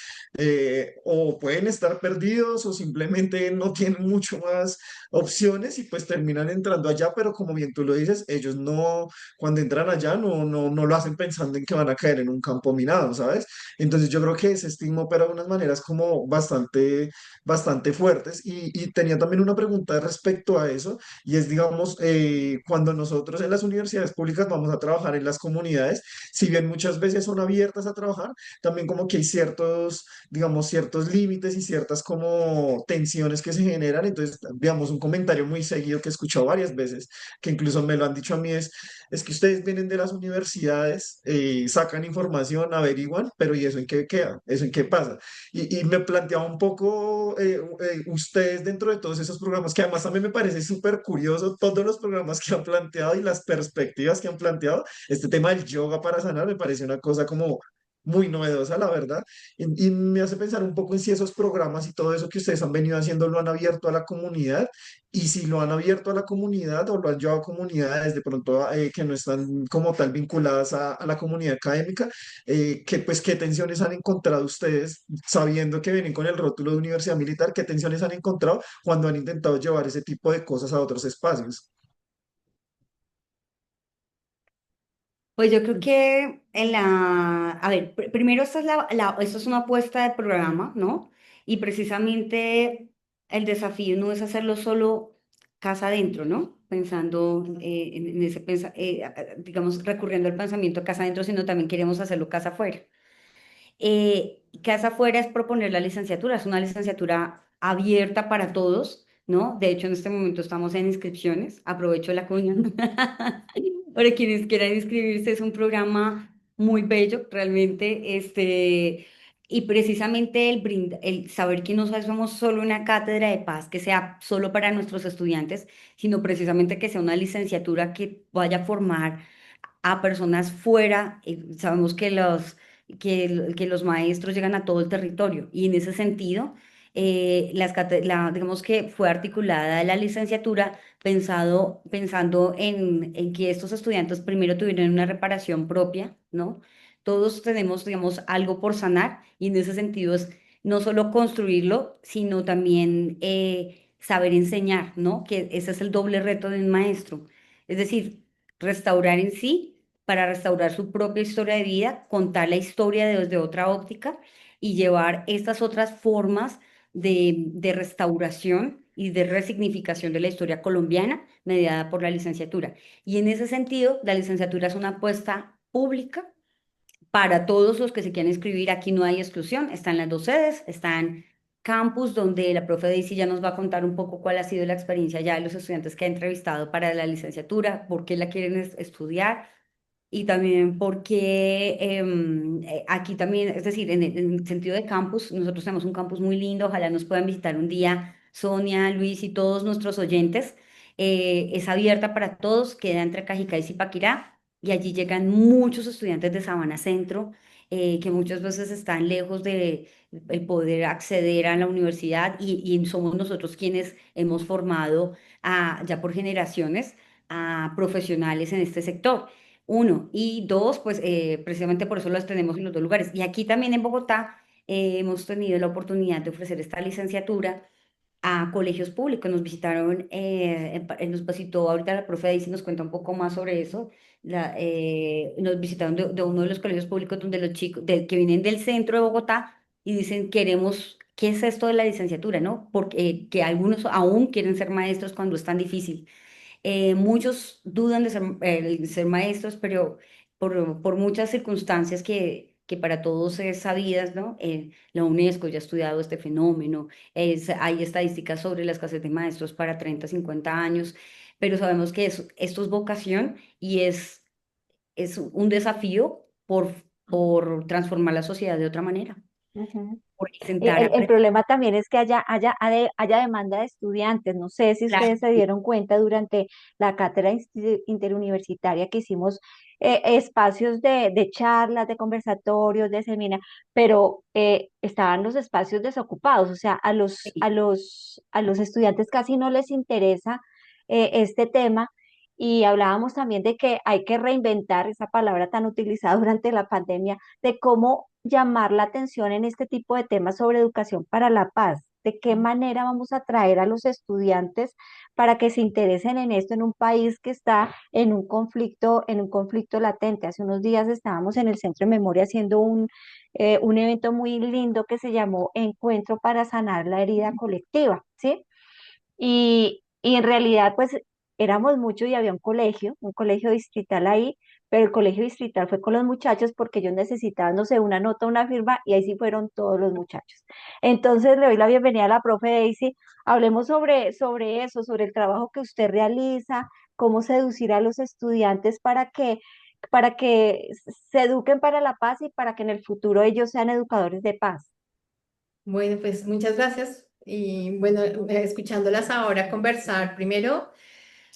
o pueden estar perdidos o simplemente no tienen mucho más opciones y pues terminan entrando allá, pero como bien tú lo dices, ellos no, cuando entran allá no lo hacen pensando en que van a caer en un campo minado, ¿sabes? Entonces yo creo que ese estigma opera de unas maneras como bastante fuertes y tenía también una pregunta respecto a eso y es, digamos, cuando nosotros en las universidades públicas vamos a trabajar en las comunidades, si bien muchas veces son abiertas a trabajar, también como que hay ciertos, digamos, ciertos límites y ciertas como tensiones que se generan. Entonces, digamos, un comentario muy seguido que he escuchado varias veces, que incluso me lo han dicho a mí, es que ustedes vienen de las universidades, sacan información, averiguan, pero ¿y eso en qué queda? ¿Eso en qué pasa? Y me planteaba un poco ustedes dentro de todos esos programas, que además también me parece súper curioso todos los programas que han planteado y las perspectivas que han planteado. Este tema del yoga para sanar me parece una cosa como muy novedosa, la verdad. Y me hace pensar un poco en si esos programas y todo eso que ustedes han venido haciendo lo han abierto a la comunidad y si lo han abierto a la comunidad o lo han llevado a comunidades de pronto que no están como tal vinculadas a la comunidad académica, que pues qué tensiones han encontrado ustedes sabiendo que vienen con el rótulo de universidad militar, qué tensiones han encontrado cuando han intentado llevar ese tipo de cosas a otros espacios. Pues yo creo que a ver, primero esta es una apuesta de programa, ¿no? Y precisamente el desafío no es hacerlo solo casa adentro, ¿no? Pensando en ese, digamos, recurriendo al pensamiento casa adentro, sino también queremos hacerlo casa afuera. Casa afuera es proponer la licenciatura, es una licenciatura abierta para todos, ¿no? De hecho, en este momento estamos en inscripciones, aprovecho la cuña. Para quienes quieran inscribirse, es un programa muy bello, realmente, y precisamente el saber que no somos solo una cátedra de paz que sea solo para nuestros estudiantes, sino precisamente que sea una licenciatura que vaya a formar a personas fuera. Sabemos que los maestros llegan a todo el territorio y en ese sentido, digamos que fue articulada la licenciatura pensando en que estos estudiantes primero tuvieran una reparación propia, ¿no? Todos tenemos, digamos, algo por sanar y en ese sentido es no solo construirlo, sino también saber enseñar, ¿no? Que ese es el doble reto de un maestro. Es decir, restaurar en sí para restaurar su propia historia de vida, contar la historia desde otra óptica y llevar estas otras formas de restauración y de resignificación de la historia colombiana mediada por la licenciatura. Y en ese sentido, la licenciatura es una apuesta pública para todos los que se quieran inscribir. Aquí no hay exclusión, están las dos sedes, están campus donde la profe Daisy ya nos va a contar un poco cuál ha sido la experiencia ya de los estudiantes que ha entrevistado para la licenciatura, por qué la quieren estudiar y también porque aquí también, es decir, en el sentido de campus, nosotros tenemos un campus muy lindo, ojalá nos puedan visitar un día, Sonia, Luis y todos nuestros oyentes. Es abierta para todos, queda entre Cajicá y Zipaquirá, y allí llegan muchos estudiantes de Sabana Centro, que muchas veces están lejos de el poder acceder a la universidad, y somos nosotros quienes hemos formado ya por generaciones a profesionales en este sector. Uno. Y dos, pues precisamente por eso las tenemos en los dos lugares. Y aquí también en Bogotá hemos tenido la oportunidad de ofrecer esta licenciatura a colegios públicos. Nos visitaron, nos visitó ahorita la profe Daisy, nos cuenta un poco más sobre eso. Nos visitaron de uno de los colegios públicos donde los chicos que vienen del centro de Bogotá y dicen, queremos, ¿qué es esto de la licenciatura, no? Porque que algunos aún quieren ser maestros cuando es tan difícil. Muchos dudan de ser maestros, pero por muchas circunstancias que para todos es sabidas, ¿no? La UNESCO ya ha estudiado este fenómeno, hay estadísticas sobre la escasez de maestros para 30, 50 años, pero sabemos que esto es vocación y es un desafío por transformar la sociedad de otra manera, Ujú. por intentar El aprender. problema también es que haya demanda de estudiantes. No sé si Claro, ustedes se dieron cuenta durante la cátedra interuniversitaria que hicimos espacios de charlas, de conversatorios, de seminarios, pero estaban los espacios desocupados. O sea, sí. a los estudiantes casi no les interesa este tema. Y hablábamos también de que hay que reinventar esa palabra tan utilizada durante la pandemia de cómo llamar la atención en este tipo de temas sobre educación para la paz. ¿De qué manera vamos a atraer a los estudiantes para que se interesen en esto en un país que está en un conflicto latente? Hace unos días estábamos en el Centro de Memoria haciendo un evento muy lindo que se llamó Encuentro para sanar la herida colectiva, ¿sí? Y en realidad, pues éramos muchos y había un colegio distrital ahí, pero el colegio distrital fue con los muchachos porque ellos necesitaban, no sé, una nota, una firma, y ahí sí fueron todos los muchachos. Entonces le doy la bienvenida a la profe Daisy. Hablemos sobre eso, sobre el trabajo que usted realiza, cómo seducir a los estudiantes para que se eduquen para la paz y para que en el futuro ellos sean educadores de paz. Bueno, pues muchas gracias. Y bueno, escuchándolas ahora conversar, primero,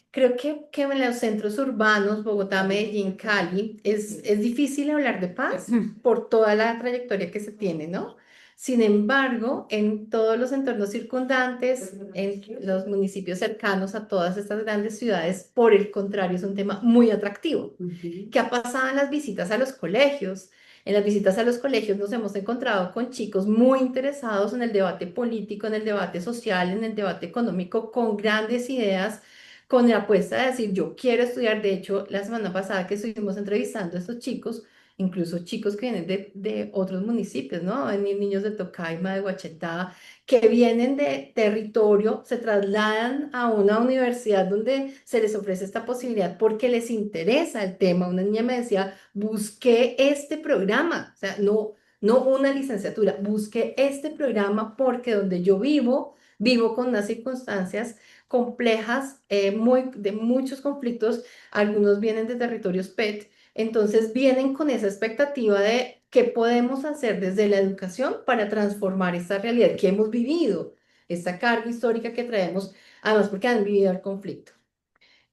creo que en los centros urbanos, Bogotá, Medellín, Cali, es difícil hablar de paz por toda la trayectoria que se tiene, ¿no? Sin embargo, en todos los entornos circundantes, en los municipios cercanos a todas estas grandes ciudades, por el contrario, es un tema muy atractivo. Ujú. ¿Qué ha pasado en las visitas a los colegios? En las visitas a los colegios nos hemos encontrado con chicos muy interesados en el debate político, en el debate social, en el debate económico, con grandes ideas, con la apuesta de decir, yo quiero estudiar. De hecho, la semana pasada que estuvimos entrevistando a estos chicos, incluso chicos que vienen de otros municipios, ¿no? Niños de Tocaima, de Guachetá, que vienen de territorio, se trasladan a una universidad donde se les ofrece esta posibilidad porque les interesa el tema. Una niña me decía, busqué este programa, o sea, no una licenciatura, busqué este programa porque donde yo vivo, vivo con unas circunstancias complejas, de muchos conflictos, algunos vienen de territorios PET, entonces vienen con esa expectativa de qué podemos hacer desde la educación para transformar esta realidad que hemos vivido, esta carga histórica que traemos, además porque han vivido el conflicto.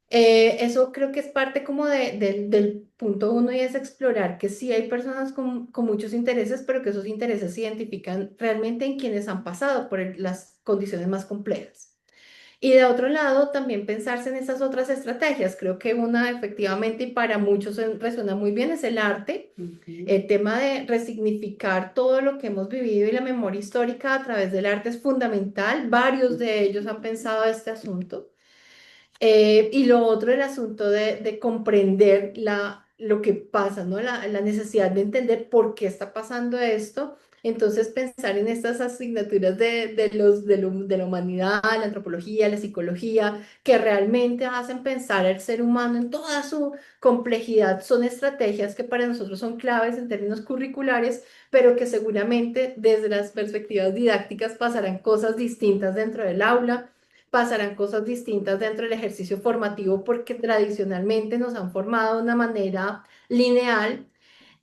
Eso creo que es parte como del punto uno y es explorar que sí hay personas con muchos intereses, pero que esos intereses se identifican realmente en quienes han pasado por las condiciones más complejas. Y de otro lado, también pensarse en esas otras estrategias. Creo que una efectivamente y para muchos resuena muy bien es el arte, Ujú. el tema de resignificar todo lo que hemos vivido y la memoria histórica a través del arte es fundamental. Varios de ellos han pensado este asunto. Y lo otro, el asunto de comprender lo que pasa, ¿no? La necesidad de entender por qué está pasando esto. Entonces, pensar en estas asignaturas de la humanidad, la antropología, la psicología, que realmente hacen pensar al ser humano en toda su complejidad, son estrategias que para nosotros son claves en términos curriculares, pero que seguramente desde las perspectivas didácticas pasarán cosas distintas dentro del aula, pasarán cosas distintas dentro del ejercicio formativo porque tradicionalmente nos han formado de una manera lineal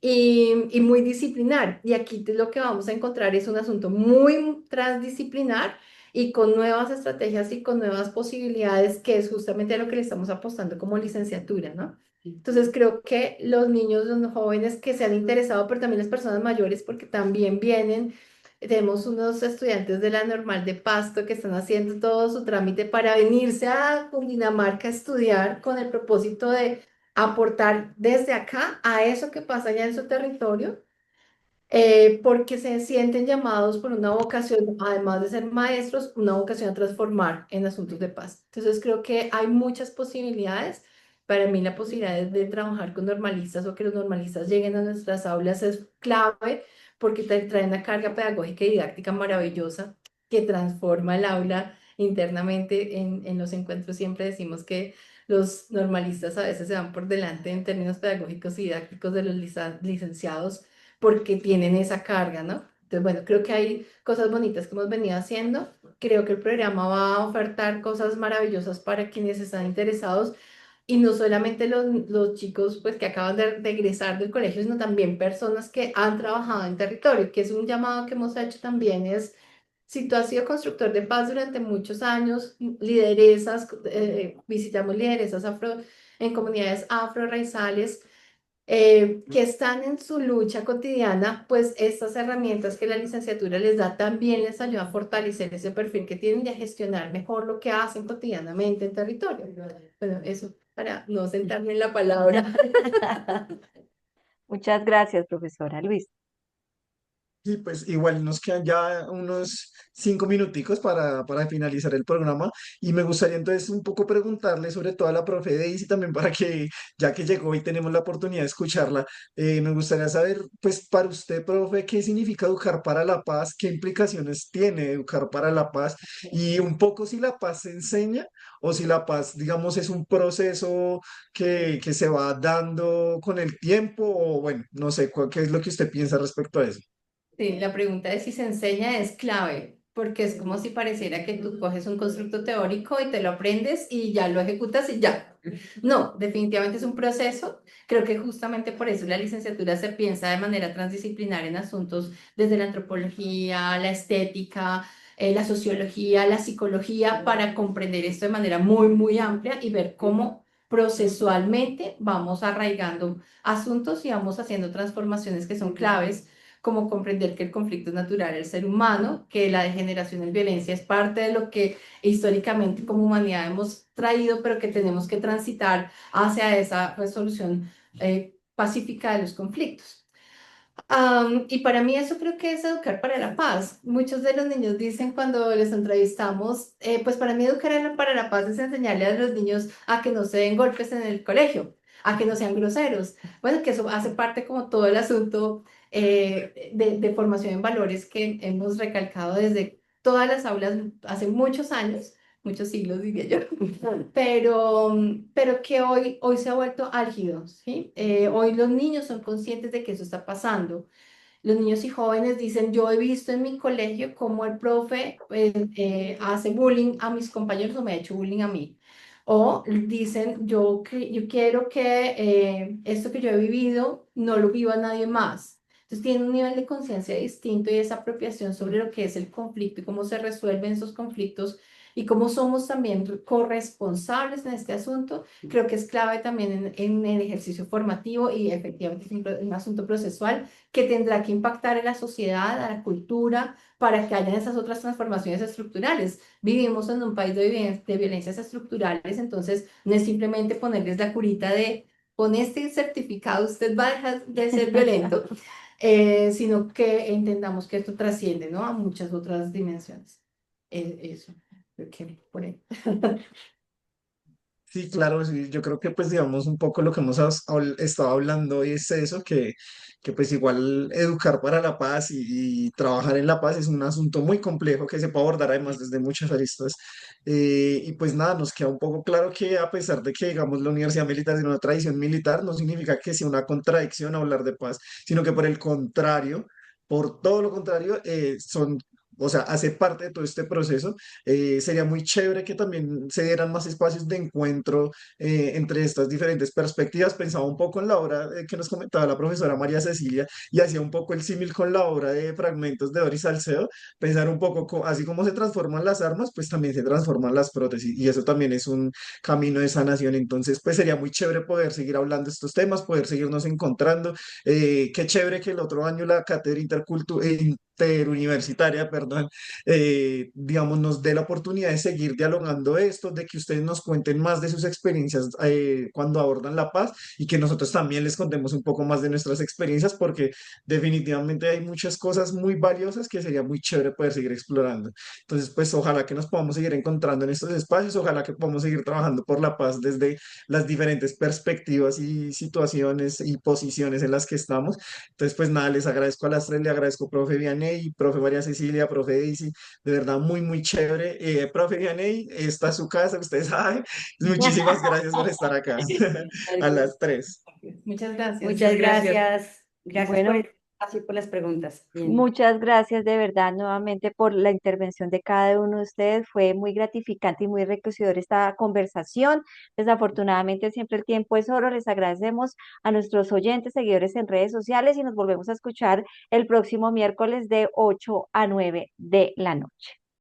y muy disciplinar. Y aquí lo que vamos a encontrar es un asunto muy transdisciplinar y con nuevas estrategias y con nuevas posibilidades, que es justamente a lo que le estamos apostando como licenciatura, ¿no? Entonces creo que los niños, los jóvenes que se han interesado, pero también las personas mayores, porque también vienen. Tenemos unos estudiantes de la Normal de Pasto que están haciendo todo su trámite para venirse a Cundinamarca a estudiar con el propósito de aportar desde acá a eso que pasa allá en su territorio, porque se sienten llamados por una vocación, además de ser maestros, una vocación a transformar en asuntos de paz. Entonces creo que hay muchas posibilidades. Para mí la posibilidad de trabajar con normalistas o que los normalistas lleguen a nuestras aulas es clave porque traen una carga pedagógica y didáctica maravillosa que transforma el aula internamente en los encuentros. Siempre decimos que los normalistas a veces se van por delante en términos pedagógicos y didácticos de los licenciados porque tienen esa carga, ¿no? Entonces, bueno, creo que hay cosas bonitas que hemos venido haciendo. Creo que el programa va a ofertar cosas maravillosas para quienes están interesados y no solamente los chicos pues, que acaban de egresar del colegio, sino también personas que han trabajado en territorio, que es un llamado que hemos hecho también es, si tú has sido constructor de paz durante muchos años, lideresas, visitamos lideresas en comunidades afro-raizales, que están en su lucha cotidiana, pues estas herramientas que la licenciatura les da también les ayuda a fortalecer ese perfil que tienen y a gestionar mejor lo que hacen cotidianamente en territorio. Bueno, eso para no sentarme en la palabra. Muchas gracias, profesora Luis. Y pues igual nos quedan ya unos 5 minuticos para finalizar el programa y me gustaría entonces un poco preguntarle sobre todo a la profe Daisy también para que ya que llegó y tenemos la oportunidad de escucharla, me gustaría saber pues para usted, profe, qué significa educar para la paz, qué implicaciones tiene educar para la paz y un poco si la paz se enseña o si la paz, digamos, es un proceso que se va dando con el tiempo o bueno, no sé, ¿qué es lo que usted piensa respecto a eso? Sí, la pregunta de si se enseña es clave, porque es como si pareciera que tú coges un constructo teórico y te lo aprendes y ya lo ejecutas y ya. No, definitivamente es un proceso. Creo que justamente por eso la licenciatura se piensa de manera transdisciplinar en asuntos desde la antropología, la estética, la sociología, la psicología, para comprender esto de manera muy, muy amplia y ver cómo procesualmente vamos arraigando asuntos y vamos haciendo transformaciones que son claves como comprender que el conflicto es natural del ser humano, que la degeneración y violencia es parte de lo que históricamente como humanidad hemos traído, pero que tenemos que transitar hacia esa resolución pacífica de los conflictos. Y para mí eso creo que es educar para la paz. Muchos de los niños dicen cuando les entrevistamos, pues para mí educar para la paz es enseñarle a los niños a que no se den golpes en el colegio, a que no sean groseros. Bueno, que eso hace parte como todo el asunto de formación en valores que hemos recalcado desde todas las aulas hace muchos años, muchos siglos diría yo, pero que hoy se ha vuelto álgido, ¿sí? Hoy los niños son conscientes de que eso está pasando. Los niños y jóvenes dicen, yo he visto en mi colegio cómo el profe hace bullying a mis compañeros o me ha hecho bullying a mí. O dicen, yo quiero que esto que yo he vivido no lo viva nadie más. Entonces tienen un nivel de conciencia distinto y esa apropiación sobre lo que es el conflicto y cómo se resuelven esos conflictos y cómo somos también corresponsables en este asunto, creo que es clave también en el ejercicio formativo y efectivamente es un asunto procesual que tendrá que impactar en la sociedad, a la cultura, para que haya esas otras transformaciones estructurales. Vivimos en un país de violencias estructurales, entonces no es simplemente ponerles la curita de con este certificado usted va a dejar de ser violento, sino que entendamos que esto trasciende, ¿no? A muchas otras dimensiones. Eso, creo que por ahí. Sí, claro, sí, yo creo que pues digamos un poco lo que hemos estado hablando es eso, que pues igual educar para la paz y trabajar en la paz es un asunto muy complejo que se puede abordar además desde muchas aristas. Y pues nada, nos queda un poco claro que a pesar de que digamos la Universidad Militar tiene una tradición militar, no significa que sea una contradicción hablar de paz, sino que por el contrario, por todo lo contrario, son... O sea, hace parte de todo este proceso. Sería muy chévere que también se dieran más espacios de encuentro entre estas diferentes perspectivas. Pensaba un poco en la obra que nos comentaba la profesora María Cecilia y hacía un poco el símil con la obra de Fragmentos de Doris Salcedo. Pensar un poco, así como se transforman las armas, pues también se transforman las prótesis y eso también es un camino de sanación. Entonces, pues sería muy chévere poder seguir hablando de estos temas, poder seguirnos encontrando. Qué chévere que el otro año la cátedra interuniversitaria, perdón, digamos, nos dé la oportunidad de seguir dialogando esto, de que ustedes nos cuenten más de sus experiencias cuando abordan la paz y que nosotros también les contemos un poco más de nuestras experiencias, porque definitivamente hay muchas cosas muy valiosas que sería muy chévere poder seguir explorando. Entonces, pues ojalá que nos podamos seguir encontrando en estos espacios, ojalá que podamos seguir trabajando por la paz desde las diferentes perspectivas y situaciones y posiciones en las que estamos. Entonces, pues nada, les agradezco a las tres, le agradezco, profe Vianney, Vianey, profe María Cecilia, profe Daisy, de verdad muy, muy chévere. Profe Vianey, esta es su casa, usted sabe. Muchísimas gracias por estar acá a las 3. Muchas gracias. Muchas Muchas gracias. gracias. Gracias por Bueno, el espacio y por las preguntas. Bien. muchas gracias de verdad nuevamente por la intervención de cada uno de ustedes. Fue muy gratificante y muy enriquecedora esta conversación. Desafortunadamente siempre el tiempo es oro. Les agradecemos a nuestros oyentes, seguidores en redes sociales y nos volvemos a escuchar el próximo miércoles de 8 a 9 de la noche.